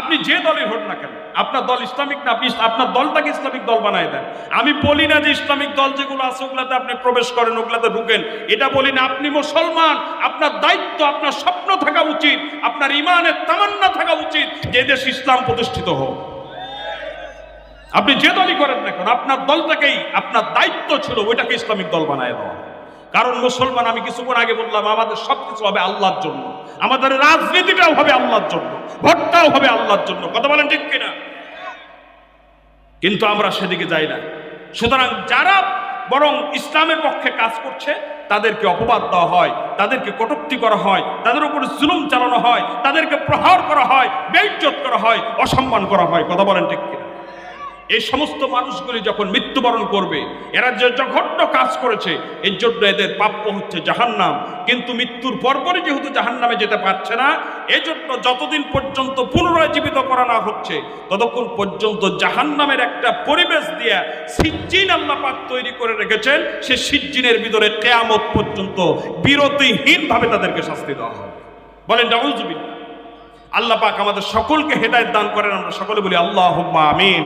আপনি যে দলের হোক না কেন, আপনার দল ইসলামিক না, আপনি আপনার দলটাকে ইসলামিক দল বানায় দেন। আমি বলি না যে ইসলামিক দল যেগুলো আছে ওগুলাতে আপনি প্রবেশ করেন, ওগুলাতে ঢুকেন, এটা বলি না। আপনি মুসলমান, আপনার দায়িত্ব, আপনার স্বপ্ন থাকা উচিত, আপনার ইমানের তামান্না থাকা উচিত যে দেশ ইসলাম প্রতিষ্ঠিত হোক। আপনি যে দলই করেন না কেন, আপনার দলটাকেই, আপনার দায়িত্ব ছিল ওইটাকে ইসলামিক দল বানায় দেওয়া। কারণ মুসলমান, আমি কিছুক্ষণ আগে বললাম, আমাদের সবকিছু হবে আল্লাহর জন্য, আমাদের রাজনীতিটাও হবে আল্লাহর জন্য, ভোটটাও হবে আল্লাহর জন্য। কথা বলেন ঠিক কিনা? কিন্তু আমরা সেদিকে যাই না। সুতরাং যারা বরং ইসলামের পক্ষে কাজ করছে তাদেরকে অপবাদ দেওয়া হয়, তাদেরকে কটূক্তি করা হয়, তাদের উপরে জুলুম চালানো হয়, তাদেরকে প্রহার করা হয়, বেইজ্জত করা হয়, অসম্মান করা হয়। কথা বলেন ঠিক কিনা? এই সমস্ত মানুষগুলি যখন মৃত্যুবরণ করবে, এরা যে জঘন্য কাজ করেছে এর জন্য এদের প্রাপ্য হচ্ছে জাহান্নাম। কিন্তু মৃত্যুর পরপরই যেহেতু জাহান্নামে যেতে পারছে না, এই জন্য যতদিন পর্যন্ত পুনরায় জীবিত করা না হচ্ছে ততক্ষণ পর্যন্ত জাহান্নামের একটা পরিবেশ দিয়ে সিজ্জিন আল্লাহ পাক তৈরি করে রেখেছেন। সে সিজ্জিনের ভিতরে কিয়ামত পর্যন্ত বিরতিহীনভাবে তাদেরকে শাস্তি দেওয়া হবে। বলেন নাউযুবিল্লাহ। আল্লাহ পাক আমাদের সকলকে হেদায়েত দান করেন। আমরা সকলে বলি আল্লাহুম্মা আমিন।